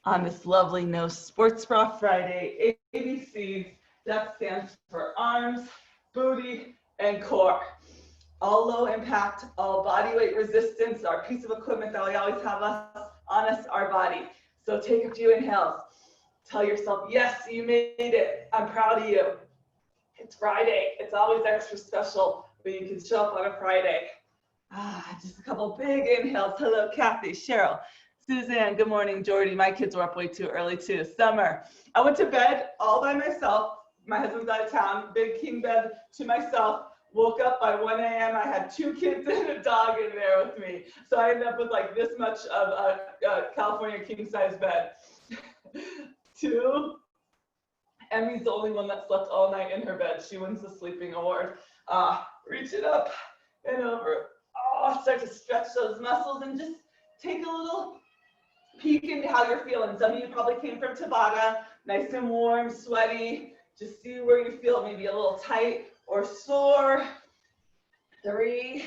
on this lovely No Sports Bra Friday. ABCs, that stands for arms, booty, and core. All low impact, all body weight resistance, our piece of equipment that we always have on us, our body. So take a few inhales. Tell yourself, yes, you made it. I'm proud of you. It's Friday. It's always extra special when you can show up on a Friday. Just a couple big inhales. Hello, Kathy, Cheryl, Suzanne, good morning, Jordy. My kids were up way too early too. Summer. I went to bed all by myself. My husband's out of town. Big king bed to myself. Woke up by 1 a.m. I had 2 kids and a dog in there with me. So I ended up with like this much of a California king size bed. 2. Emmy's the only one that slept all night in her bed. She wins the sleeping award. Reach it up and over. Start to stretch those muscles and just take a little peek into how you're feeling. Some of you probably came from Tabata, nice and warm, sweaty. Just see where you feel maybe a little tight or sore. 3,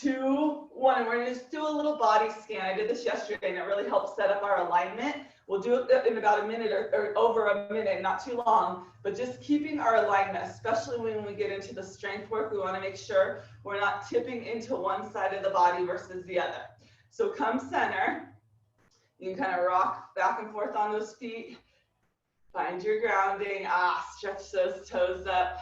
2, 1. And we're gonna just do a little body scan. I did this yesterday and it really helps set up our alignment. We'll do it in about a minute or over a minute, not too long, but just keeping our alignment, especially when we get into the strength work, we wanna make sure we're not tipping into one side of the body versus the other. So come center. You can kind of rock back and forth on those feet. Find your grounding. Stretch those toes up.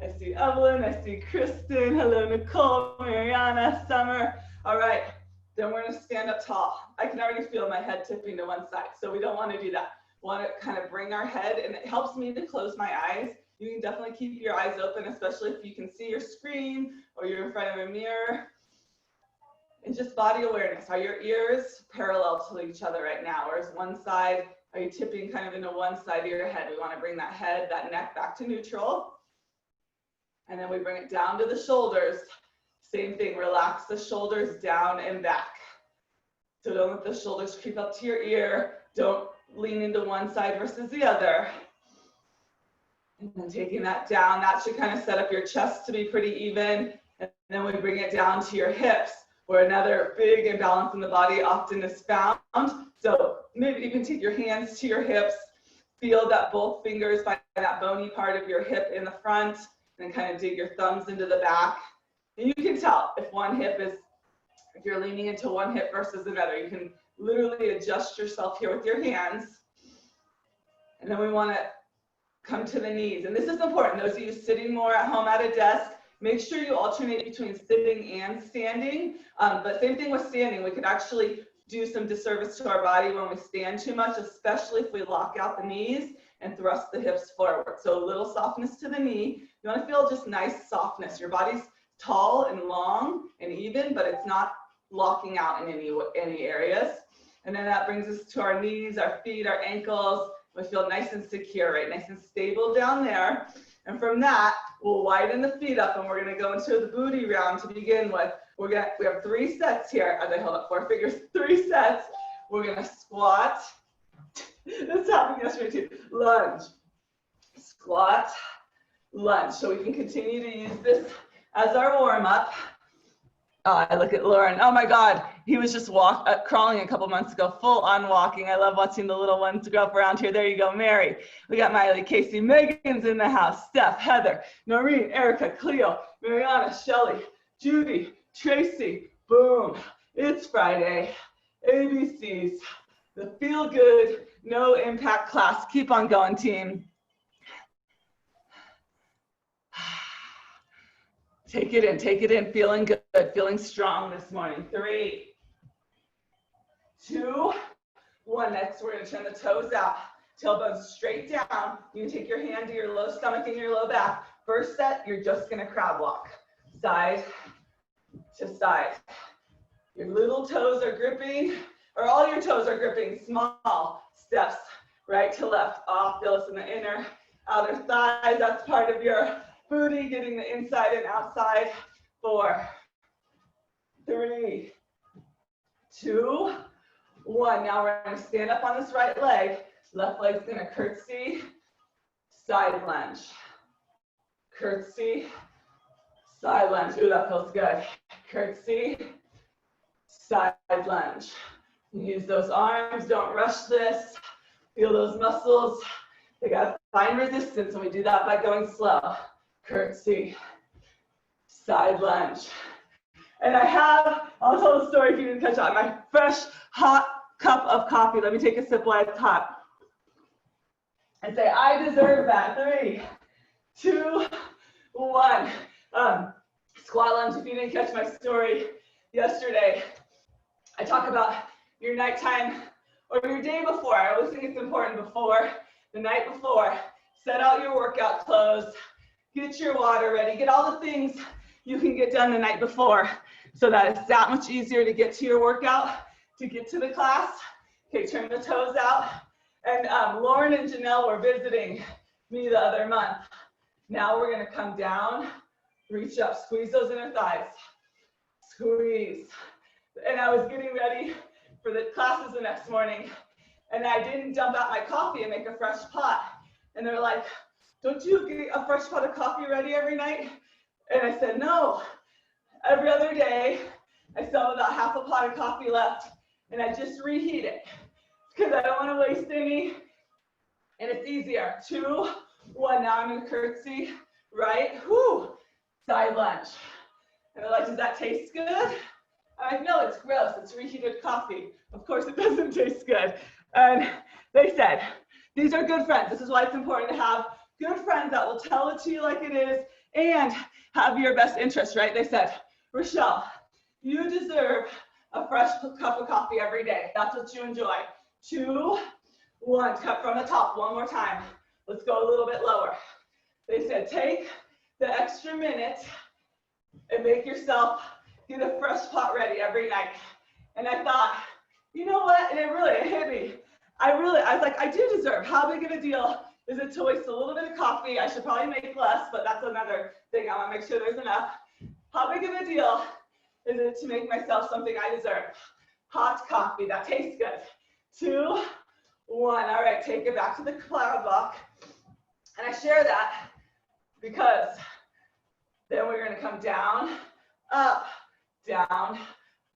I see Evelyn. I see Kristen. Hello, Nicole, Mariana, Summer. All right. Then we're going to stand up tall. I can already feel my head tipping to one side, so we don't want to do that. We want to kind of bring our head, and it helps me to close my eyes. You can definitely keep your eyes open, especially if you can see your screen or you're in front of a mirror. And just body awareness. Are your ears parallel to each other right now? Or is one side, are you tipping kind of into one side of your head? We want to bring that head, that neck back to neutral. And then we bring it down to the shoulders. Same thing, relax the shoulders down and back. So don't let the shoulders creep up to your ear. Don't lean into one side versus the other. And then taking that down, that should kind of set up your chest to be pretty even. And then we bring it down to your hips, where another big imbalance in the body often is found. So maybe you can take your hands to your hips, feel that both fingers find that bony part of your hip in the front, and kind of dig your thumbs into the back. And you can tell if one hip is, if you're leaning into one hip versus another. You can literally adjust yourself here with your hands. And then we want to come to the knees. And this is important. Those of you sitting more at home at a desk, make sure you alternate between sitting and standing. But same thing with standing. We could actually do some disservice to our body when we stand too much, especially if we lock out the knees and thrust the hips forward. So a little softness to the knee. You want to feel just nice softness. Your body's tall and long and even, but it's not locking out in any areas. And then that brings us to our knees, our feet, our ankles. We feel nice and secure, right? Nice and stable down there. And from that, we'll widen the feet up and we're going to go into the booty round to begin with. We have 3 sets here. As I hold up 4 fingers, 3 sets. We're going to squat. This happened yesterday too. Lunge, squat, lunge. So we can continue to use this as our warm up. I look at Lauren. Oh my God, he was just crawling a couple months ago, full on walking. I love watching the little ones grow up around here. There you go, Mary. We got Miley, Casey, Megan's in the house. Steph, Heather, Noreen, Erica, Cleo, Mariana, Shelly, Judy, Tracy. Boom. It's Friday. ABCs. The feel good, no impact class. Keep on going, team. Take it in, feeling good, feeling strong this morning. 3, 2, 1. Next, we're gonna turn the toes out, tailbones straight down. You can take your hand to your low stomach and your low back. First set, you're just gonna crab walk, side to side. Your little toes are gripping, or all your toes are gripping, small steps, right to left. Feel this in the inner, outer thighs. That's part of your booty, getting the inside and outside. 4, 3, 2, 1. Now we're going to stand up on this right leg. Left leg's going to curtsy, side lunge. Curtsy, side lunge. Ooh, that feels good. Curtsy, side lunge. Use those arms, don't rush this. Feel those muscles. They gotta find resistance, and we do that by going slow. Curtsy, side lunge. And I'll tell the story if you didn't catch on, my fresh, hot cup of coffee. Let me take a sip while it's hot. And say, I deserve that. 3, 2, 1. Squat lunge. If you didn't catch my story yesterday, I talk about your nighttime or your day before. I always think it's important before, the night before. Set out your workout clothes, get your water ready, get all the things you can get done the night before so that it's that much easier to get to your workout, to get to the class. Okay, turn the toes out. And Lauren and Janelle were visiting me the other month. Now we're gonna come down, reach up, squeeze those inner thighs, squeeze. And I was getting ready for the classes the next morning, and I didn't dump out my coffee and make a fresh pot. And they're like, don't you get a fresh pot of coffee ready every night? And I said, no. Every other day, I still have about half a pot of coffee left, and I just reheat it because I don't want to waste any, and it's easier. 2, 1, now I'm gonna curtsy, right, side lunge. And they're like, does that taste good? I'm like, no, it's gross, it's reheated coffee. Of course it doesn't taste good. And they said, these are good friends. This is why it's important to have good friends that will tell it to you like it is and have your best interest, right? They said, Rochelle, you deserve a fresh cup of coffee every day. That's what you enjoy. 2, 1, cut from the top, one more time. Let's go a little bit lower. They said, take the extra minute and make yourself get a fresh pot ready every night. And I thought, you know what? And it hit me. I was like, I do deserve. How big of a deal is it to waste a little bit of coffee? I should probably make less, but that's another thing. I want to make sure there's enough. How big of a deal is it to make myself something I deserve? Hot coffee, that tastes good. 2, 1, all right, take it back to the cloud walk. And I share that because then we're gonna come down, up, down,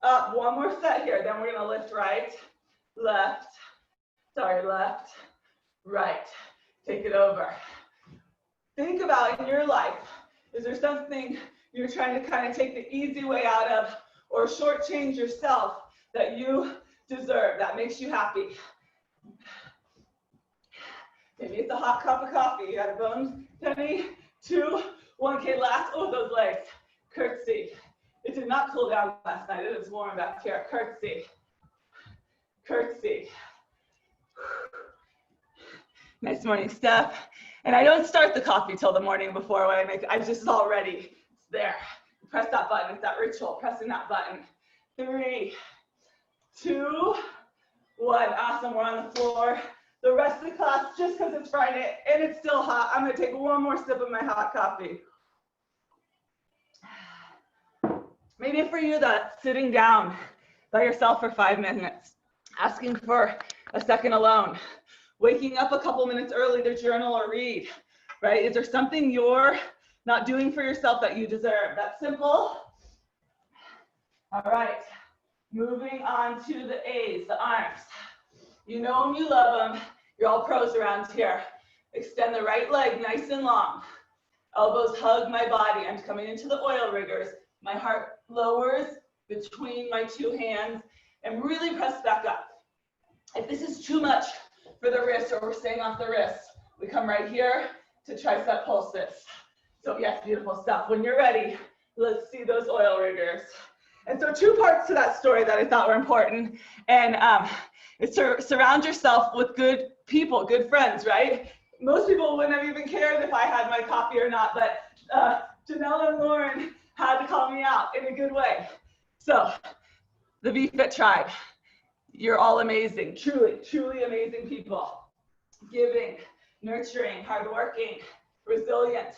up. One more set here, then we're gonna lift right, left, right. Take it over. Think about in your life, is there something you're trying to kind of take the easy way out of or shortchange yourself that you deserve, that makes you happy? Maybe it's a hot cup of coffee. You got a bone, Penny. 2, 1, okay, last, those legs. Curtsy. It did not cool down last night. It was warm back here. Curtsy. Curtsy. Nice morning stuff. And I don't start the coffee till the morning before when I just all ready. It's there. Press that button. It's that ritual, pressing that button. 3, 2, 1. Awesome. We're on the floor. The rest of the class, just because it's Friday and it's still hot, I'm going to take one more sip of my hot coffee. Maybe for you, that's sitting down by yourself for 5 minutes, asking for a second alone, waking up a couple minutes early to journal or read, right? Is there something you're not doing for yourself that you deserve? That's simple. All right, moving on to the A's, the arms. You know them, you love them. You're all pros around here. Extend the right leg nice and long. Elbows hug my body. I'm coming into the oil riggers. My heart lowers between my 2 hands and really press back up. If this is too much for the wrist or we're staying off the wrist, we come right here to tricep pulses. So yes, beautiful stuff. When you're ready, let's see those oil riggers. And so 2 parts to that story that I thought were important. And it's surround yourself with good people, good friends, right? Most people wouldn't have even cared if I had my coffee or not, but Janelle and Lauren had to call me out in a good way. So the VFit tribe, you're all amazing, truly, truly amazing people. Giving, nurturing, hardworking, resilient.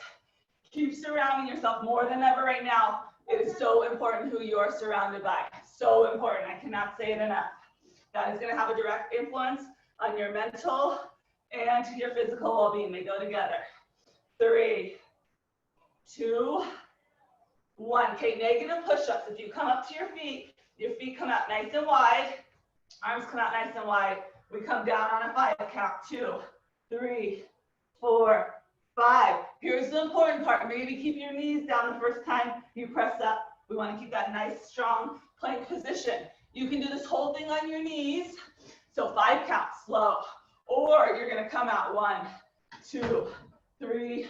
Keep surrounding yourself more than ever right now. It is so important who you are surrounded by. So important. I cannot say it enough. That is going to have a direct influence on your mental and your physical well-being. They go together. 3, 2, 1. Okay, negative push-ups. If you come up to your feet come out nice and wide. Arms come out nice and wide. We come down on a 5 count. 2, 3, 4, 5. Here's the important part. Maybe keep your knees down the first time you press up. We want to keep that nice, strong plank position. You can do this whole thing on your knees. So 5 counts, slow. Or you're going to come out 1, 2, 3,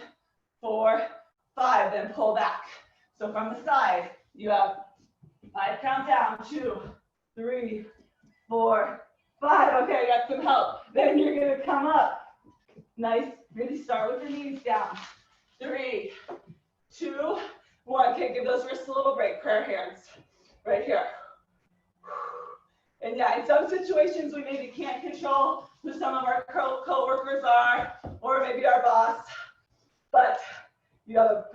4, 5. Then pull back. So from the side, you have 5 count down. 2, 3, 4, 5. Okay, got some help. Then you're going to come up. Nice. Really start with the knees down. 3, 2, 1. Okay, give those wrists a little break. Prayer hands right here. And yeah, in some situations, we maybe can't control who some of our co-workers are, or maybe our boss, but you have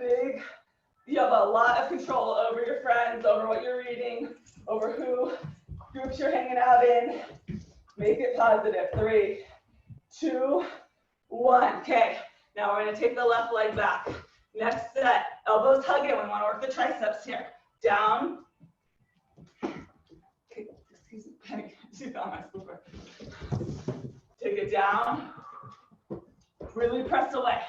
a lot of control over your friends, over what you're reading, over who groups you're hanging out in. Make it positive. 3, 2, 1. Okay, now we're going to take the left leg back. Next set, elbows hug in. We want to work the triceps here. Down. Okay, excuse me, Penny, she found my scooper. Take it down. Really press away.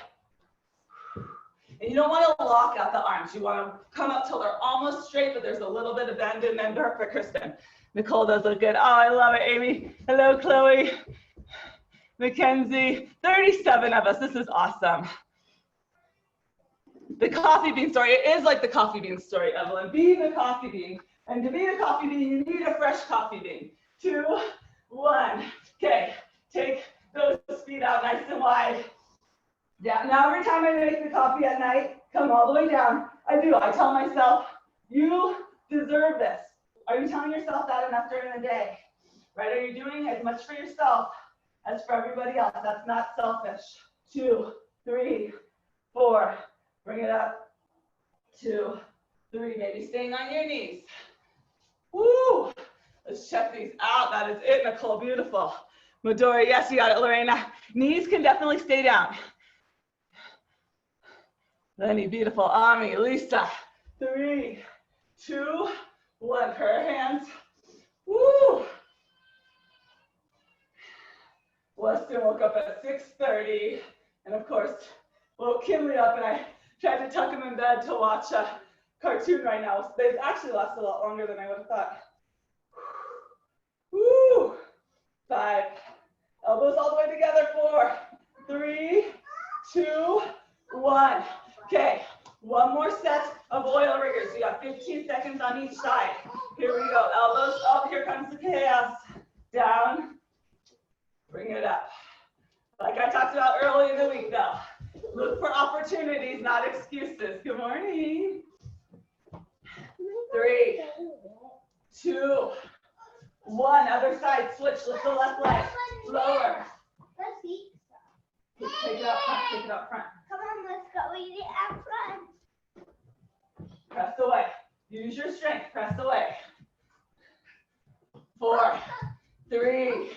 And you don't want to lock out the arms. You want to come up till they're almost straight, but there's a little bit of bend in them. Perfect, Kristen. Nicole does look good. Oh, I love it, Amy. Hello, Chloe. Mackenzie. 37 of us. This is awesome. The coffee bean story. It is like the coffee bean story, Evelyn. Be the coffee bean. And to be a coffee bean, you need a fresh coffee bean. 2, 1. Okay. Take those feet out nice and wide. Yeah, now every time I make the coffee at night, come all the way down. I do. I tell myself, you deserve this. Are you telling yourself that enough during the day? Right? Are you doing as much for yourself as for everybody else? That's not selfish. 2, 3, 4. Bring it up. 2, 3. Maybe staying on your knees. Woo! Let's check these out. That is it, Nicole. Beautiful. Midori, yes, you got it, Lorena. Knees can definitely stay down. Lenny, beautiful. Ami, Lisa. 3, 2, 1. Prayer hands. Woo! Weston woke up at 6:30, and of course, woke Kinley up, and I tried to tuck him in bed to watch a cartoon right now. They've actually lasted a lot longer than I would have thought. Woo! 5. Elbows all the way together. 4, 3, 2, 1. Okay, one more set of oil riggers. You got 15 seconds on each side. Here we go. Elbows up. Here comes the chaos. Down. Bring it up. Like I talked about early in the week, though. Look for opportunities, not excuses. Good morning. 3, 2, 1. Other side. Switch. Lift the left leg. Lower. Take it up front. Take it up front. Come on, let's go eat it up front. Press away. Use your strength. Press away. 4, 3,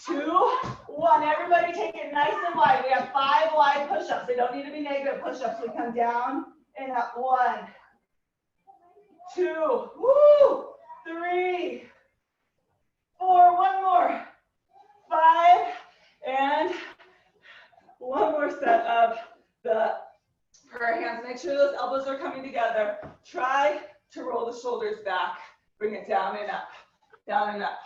2, 1. Everybody take it nice and wide. We have 5 wide push-ups. They don't need to be negative push-ups. We come down and up. 1, 2, woo, 3, 4. One more. 5, and one more set of the prayer hands. Make sure those elbows are coming together. Try to roll the shoulders back. Bring it down and up. Down and up.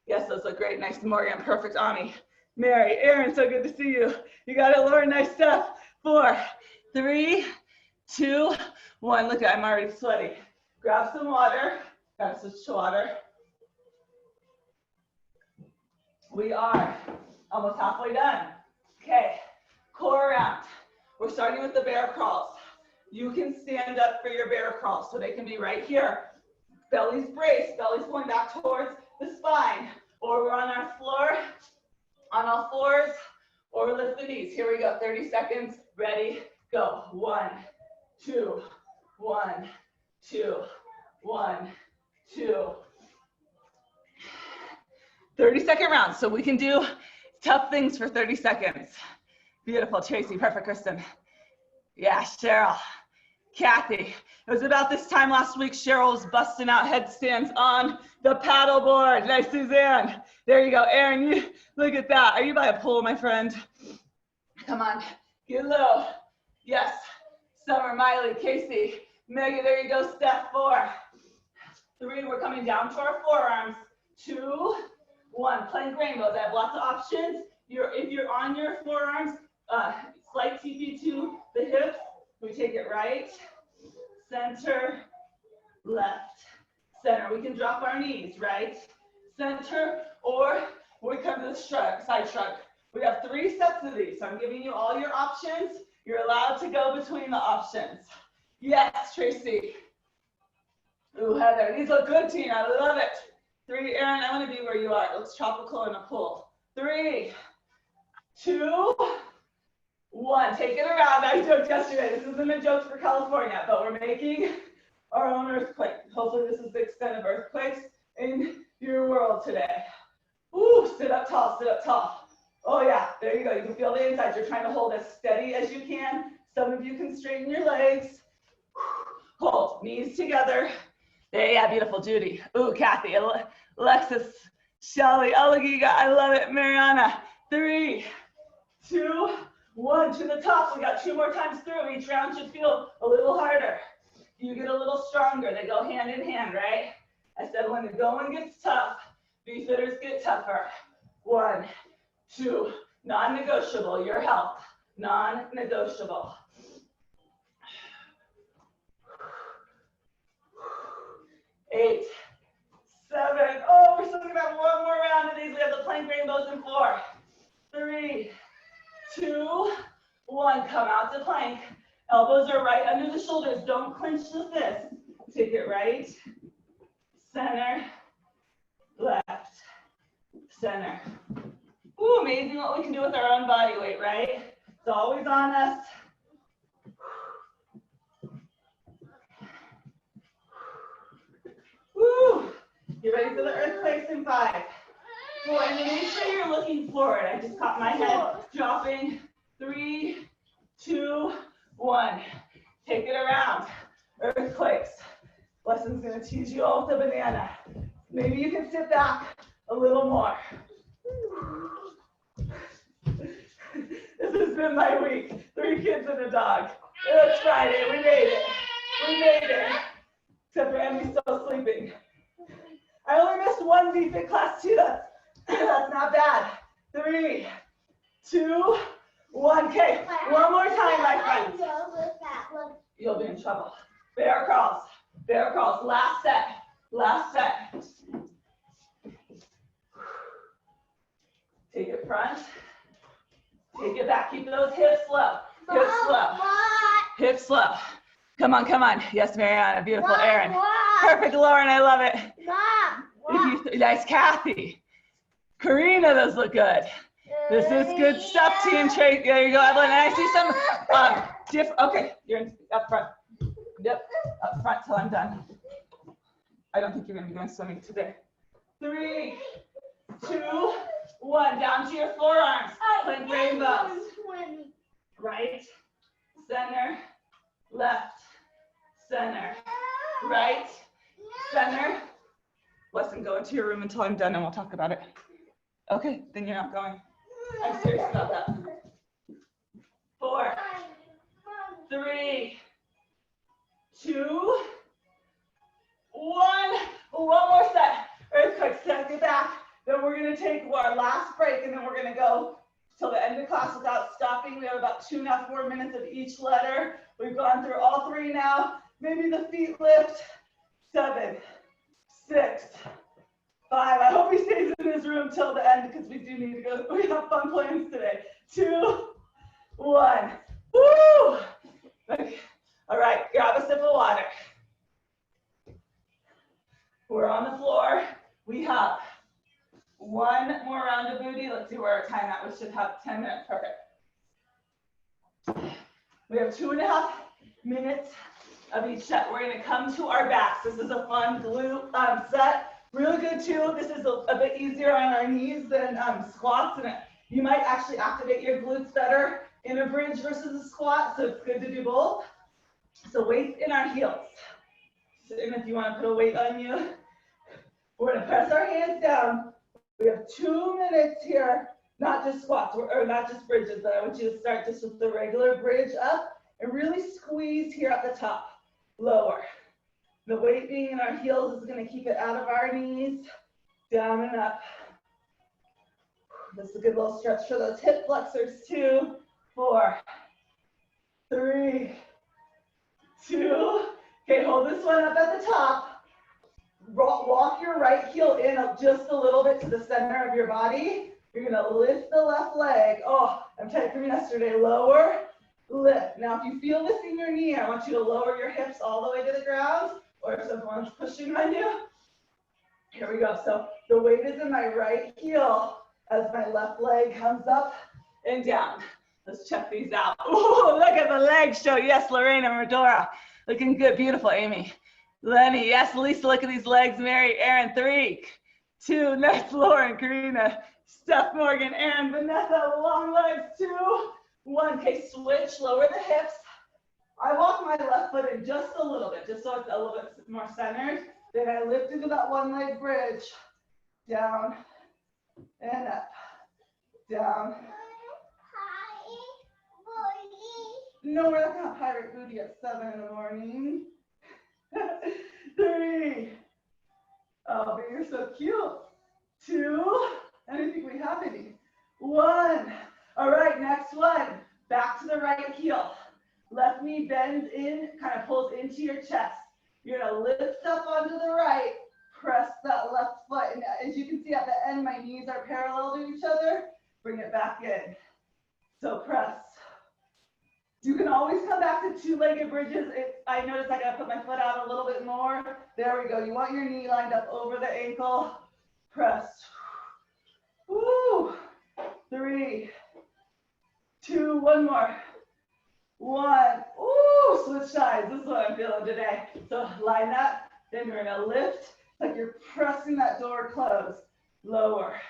Yes, those look great. Nice, Morgan. Perfect, Ani. Mary, Aaron, so good to see you. You got it, Lauren. Nice stuff. 4, 3, 2, 1. Look, I'm already sweaty. Grab some water. Grab some water. We are almost halfway done. Okay, core round. We're starting with the bear crawls. You can stand up for your bear crawls, so they can be right here. Belly's braced, belly's going back towards the spine. Or we're on our floor, on all fours, or we lift the knees. Here we go, 30 seconds, ready, go. 1, 2, 1, 2, 1, 2. 30-second rounds, so we can do tough things for 30 seconds. Beautiful, Tracy, perfect, Kristen. Yeah, Cheryl. Kathy, it was about this time last week, Cheryl was busting out headstands on the paddle board. Nice, Suzanne. There you go. Aaron, you look at that. Are you by a pool, my friend? Come on, get low. Yes. Summer, Miley, Casey, Megan, there you go. Step 4. 3, we're coming down to our forearms. 2, 1, plank rainbows. I have lots of options. If you're on your forearms, slight TP to the hips. We take it right, center, left, center. We can drop our knees, right, center, or we come to the shrug, side shrug. We have 3 sets of these, so I'm giving you all your options. You're allowed to go between the options. Yes, Tracy. Ooh, Heather, these look good, team. I love it. 3, Aaron, I want to be where you are. It looks tropical in a pool. 3, 2, 1. Take it around. I joked yesterday. This isn't a joke for California, but we're making our own earthquake. Hopefully this is the extent of earthquakes in your world today. Ooh, sit up tall, sit up tall. Oh yeah, there you go. You can feel the inside. You're trying to hold as steady as you can. Some of you can straighten your legs. Hold, knees together. There, yeah, beautiful, Judy. Ooh, Kathy, Alexis, Shelly, Oligiga, I love it. Mariana, 3, 2, 1, to the top. We got 2 more times through. Each round should feel a little harder. You get a little stronger. They go hand in hand, right? I said when the going gets tough, VFitters get tougher. 1, 2, non-negotiable, your health, non-negotiable. 8, 7, oh, we're still gonna have 1 more round of these. We have the plank rainbows in 4, 3, 2, 1, come out to plank. Elbows are right under the shoulders. Don't clench the fist. Take it right, center, left, center. Ooh, amazing what we can do with our own body weight, right? It's always on us. Woo! Get ready for the earthquakes in 5, 4, and then make sure you're looking forward. I just caught my head dropping. 3, 2, 1. Take it around. Earthquakes. Lesson's gonna teach you all the banana. Maybe you can sit back a little more. This has been my week. 3 kids and a dog. It's Friday. We made it. We made it. Except for Emmy's still sleeping. I only missed 1 VFit class too. That's not bad. 3, 2, 1. Okay, 1 more time, my friends. You'll be in trouble. Bear crawls. Bear crawls. Last set. Last set. Take it front. Take it back. Keep those hips low. Hips low. Hips low. Come on, come on. Yes, Mariana. Beautiful, Aaron. Perfect, Lauren. I love it. Nice, Kathy. Karina, those look good. This is good stuff, Team Trey. There you go, Evelyn. And I see some different. Okay, you're up front. Yep, up front till I'm done. I don't think you're going to be going swimming today. 3, 2, 1. Down to your forearms. Plank rainbows. Right, center, left, center, right, center. Lesson, go into your room until I'm done and we'll talk about it. Okay, then you're not going. I'm serious about that. 4, 3, 2, 1. One more set. Earthquake, set it back. Then we're going to take our last break and then we're going to go till the end of class without stopping. We have about 2.5 more minutes of each letter. We've gone through all 3 now. Maybe the feet lift. 7, 6, 5. I hope he stays in his room till the end because we do need to go. We have fun plans today. 2, 1. Woo! Okay. All right, grab a sip of water. We're on the floor. We have 1 more round of booty. Let's see where our time at. We should have 10 minutes. Perfect. We have 2.5 minutes of each set. We're going to come to our backs. This is a fun glute set. Really good too. This is a bit easier on our knees than squats, and you might actually activate your glutes better in a bridge versus a squat. So it's good to do both. So weights in our heels. And if you want to put a weight on you, we're gonna press our hands down. We have 2 minutes here, not just squats or not just bridges, but I want you to start just with the regular bridge up and really squeeze here at the top, lower. The weight being in our heels is gonna keep it out of our knees, down and up. This is a good little stretch for those hip flexors. 2, 4, 3, 2. Okay, hold this one up at the top. Walk your right heel in up just a little bit to the center of your body. You're gonna lift the left leg. Oh, I'm tight from yesterday. Lower, lift. Now, if you feel this in your knee, I want you to lower your hips all the way to the ground, or if someone's pushing on you. Here we go. So the weight is in my right heel as my left leg comes up and down. Let's check these out. Ooh, look at the legs show. Yes, Lorena, Medora. Looking good. Beautiful, Amy. Lenny, yes, Lisa, look at these legs. Mary, Aaron, 3, 2, next, Lauren, Karina, Steph, Morgan, Aaron, Vanessa, long legs, 2, 1. Okay, switch, lower the hips. I walk my left foot in just a little bit, just so it's a little bit more centered. Then I lift into that one leg bridge, down and up, down. No, we're not gonna pirate booty at 7 in the morning. 3. Oh, but you're so cute. 2. I don't think we have any. 1. All right, next one. Back to the right heel. Left knee bends in, kind of pulls into your chest. You're gonna lift up onto the right, press that left foot. And as you can see at the end, my knees are parallel to each other. Bring it back in. So press. You can always come back to 2-legged bridges. I noticed I gotta put my foot out a little bit more. There we go. You want your knee lined up over the ankle. Press. Woo. 3, 2, 1 more. 1. Ooh, switch sides. This is what I'm feeling today. So line that. Then you're gonna lift. It's like you're pressing that door closed. Lower.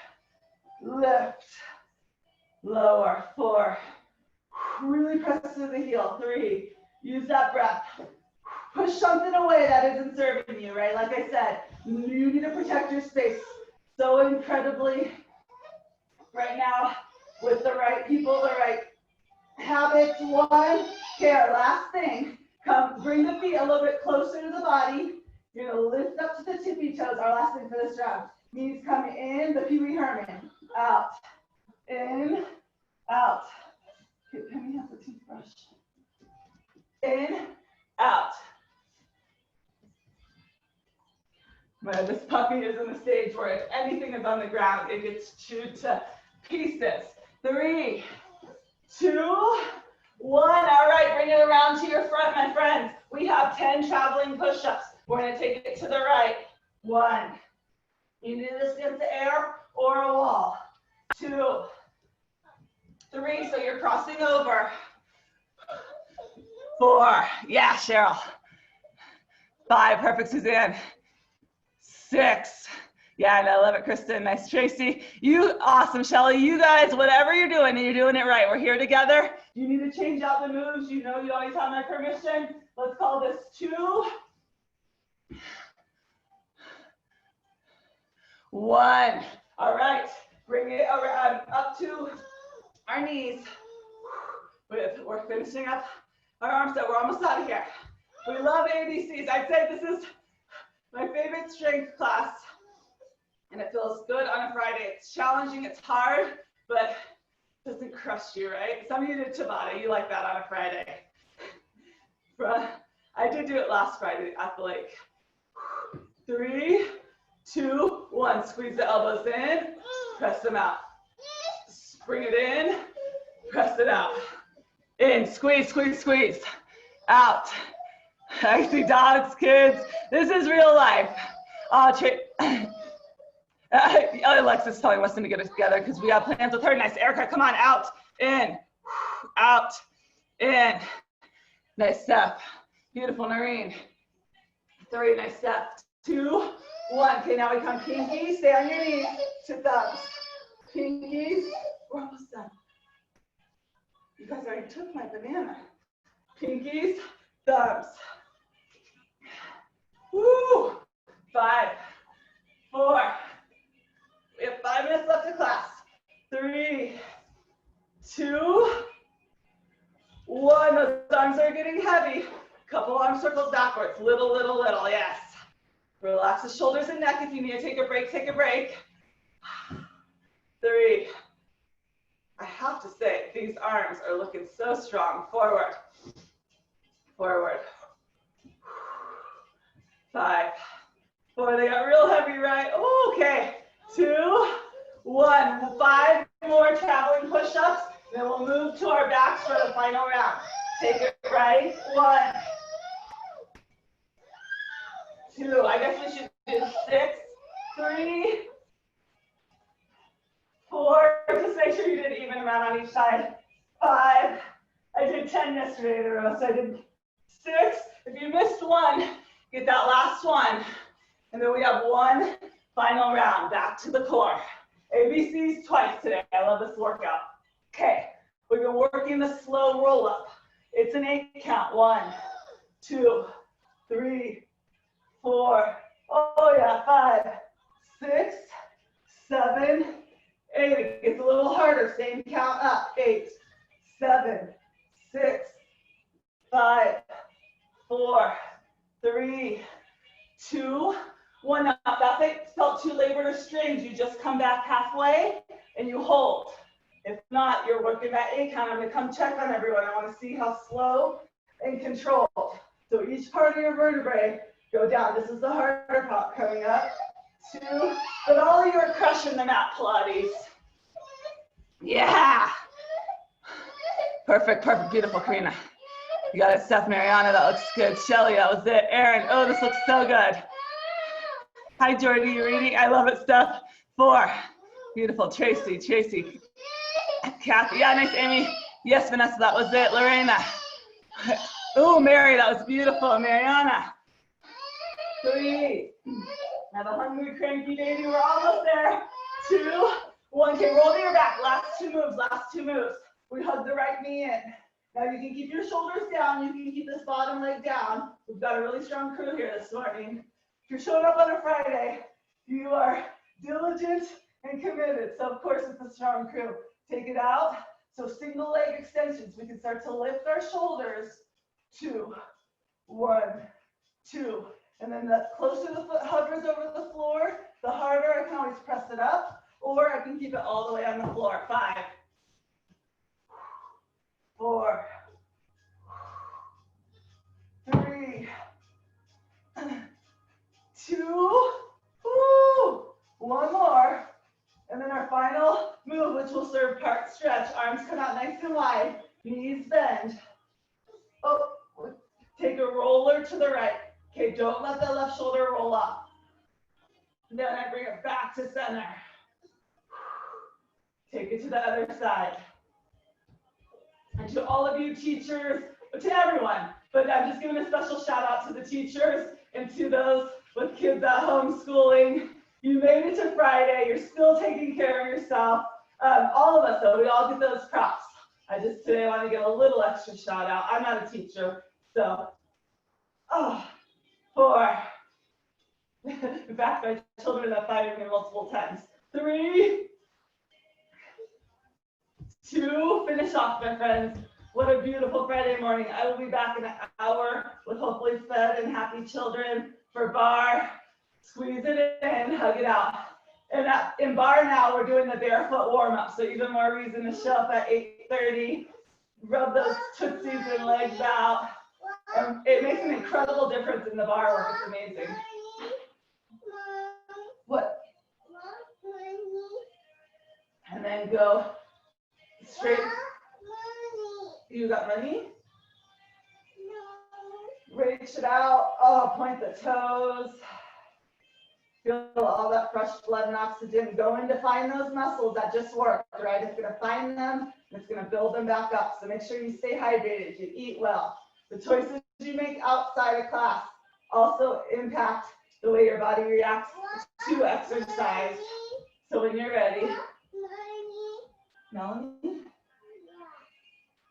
Lift. Lower. 4. Really press to the heel. 3. Use that breath. Push something away that isn't serving you, right? Like I said, you need to protect your space so incredibly right now with the right people, the right habits. 1. Okay, our last thing. Come, bring the feet a little bit closer to the body. You're gonna lift up to the tippy toes. Our last thing for this round. Knees come in, the Pee Wee Herman. Out. In. Out. Okay, Penny has a toothbrush. In, out. But this puppy is in the stage where if anything is on the ground, it gets chewed to pieces. 3, 2, 1. All right, bring it around to your front, my friends. We have 10 traveling push-ups. We're gonna take it to the right. 1. You do this against the air or a wall. 2, 3, so you're crossing over. 4, yeah, Cheryl. 5, perfect, Suzanne. 6, yeah, and I love it, Kristen. Nice, Tracy. You, awesome, Shelly. You guys, whatever you're doing it right. We're here together. You need to change out the moves. You know you always have my permission. Let's call this 2, 1. All right, bring it around up to our knees. We're finishing up our arms up. We're almost out of here. We love ABCs. I'd say this is my favorite strength class, and it feels good on a Friday. It's challenging, it's hard, but it doesn't crush you, right? Some of you did Tabata. You like that on a Friday. I did do it last Friday at the lake. 3, 2, 1. Squeeze the elbows in, press them out. Bring it in, press it out. In, squeeze, squeeze, squeeze. Out. I see dogs, kids. This is real life. Alexis telling Weston to get us together because we have plans with her. Nice, Erica, come on, out, in, out, in. Nice step. Beautiful, Noreen. 3, nice step. 2, 1. Okay, now we come pinkies. Stay on your knees to thumbs. Pinkies. We're almost done. You guys already took my banana. Pinkies, thumbs. arms. Woo! 5, 4. We have 5 minutes left of class. 3, 2, 1. Those arms are getting heavy. Couple arm circles backwards. Little, little, little. Yes. Relax the shoulders and neck. If you need to take a break, take a break. 3. I have to say, these arms are looking so strong. Forward. Forward. 5, 4. They got real heavy, right? Okay. 2, 1. 5 more traveling push-ups. Then we'll move to our backs for the final round. Take it right. 1, 2. I guess we should do 6, 3, 4. Just make sure you did even amount on each side. 5. I did 10 yesterday in a row, so I did 6. If you missed one, get that last one. And then we have one final round. Back to the core. ABCs twice today. I love this workout. Okay, we've been working the slow roll up. It's an 8 count. 1, 2, 3, 4. Oh yeah, 5, 6, 7, 8. It gets a little harder. Same count up. 8, 7, 6, 5, 4, 3, 2, 1. Now, if that felt too labored or strange, you just come back halfway and you hold. If not, you're working that 8 count. I'm going to come check on everyone. I want to see how slow and controlled. So each part of your vertebrae go down. This is the harder part coming up. 2, but all of you are crushing the mat, Pilates. Yeah. Perfect, perfect, beautiful, Karina. You got it, Steph, Mariana, that looks good. Shelly, that was it. Aaron, oh, this looks so good. Hi, Jordy, you reading? I love it, Steph. 4, beautiful. Tracy, Kathy, yeah, nice, Amy. Yes, Vanessa, that was it. Lorena. Oh, Mary, that was beautiful. Mariana. 3. Now the hungry, cranky baby, we're almost there. 2, 1. Okay, roll to your back. Last 2 moves. We hug the right knee in. Now you can keep your shoulders down. You can keep this bottom leg down. We've got a really strong crew here this morning. If you're showing up on a Friday, you are diligent and committed. So of course it's a strong crew. Take it out. So single leg extensions. We can start to lift our shoulders. 2, 1, 2. And then the closer the foot hovers over the floor, the harder I can always press it up, or I can keep it all the way on the floor. 5, 4, 3, 2, woo, 1 more. And then our final move, which will serve part stretch. Arms come out nice and wide, knees bend. Oh, take a roller to the right. Okay, don't let that left shoulder roll up. Then I bring it back to center. Take it to the other side. And to all of you teachers, to everyone, but I'm just giving a special shout out to the teachers and to those with kids at home schooling. You made it to Friday. You're still taking care of yourself. All of us, though, we all get those props. I just today want to give a little extra shout out. I'm not a teacher, so, 4. In fact, my children have fired me multiple times. 3, 2, finish off, my friends. What a beautiful Friday morning. I will be back in an hour with hopefully fed and happy children for bar. Squeeze it in, hug it out. And in bar now, we're doing the barefoot warm-up, so even more reason to show up at 8:30. Rub those tootsies and legs out. And it makes an incredible difference in the bar work. It's amazing. What? And then go straight. You got money? Reach it out. Oh, point the toes. Feel all that fresh blood and oxygen. Go in to find those muscles that just worked, right? It's going to find them, and it's going to build them back up. So make sure you stay hydrated, you eat well. The choices you make outside of class also impact the way your body reacts to exercise. So when you're ready. Melanie?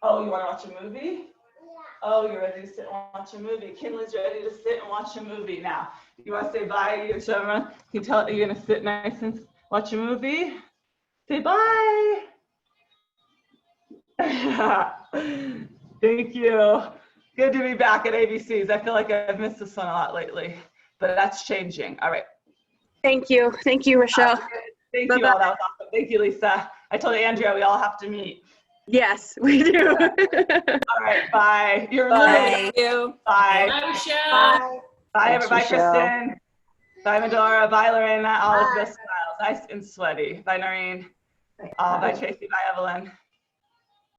Oh, you want to watch a movie? Oh, you're ready to sit and watch a movie. Kinley's ready to sit and watch a movie now. You want to say bye to your camera? Can you tell you're going to sit nice and watch a movie? Say bye. Thank you. Good to be back at ABC's. I feel like I've missed this one a lot lately, but that's changing. All right. Thank you. Thank you, Rochelle. Thank Bye-bye. you all. That was awesome. Thank you, Lisa. I told Andrea we all have to meet. Yes, we do. All right. Bye. You're Bye. really bye. Bye, Michelle. Bye. Bye, Thanks, everybody. Michelle. Kristen. Bye, Medora. Bye, Lorena. All of Bye. the smiles. Nice and sweaty. Bye, Noreen. Bye, Tracy. Bye, Evelyn.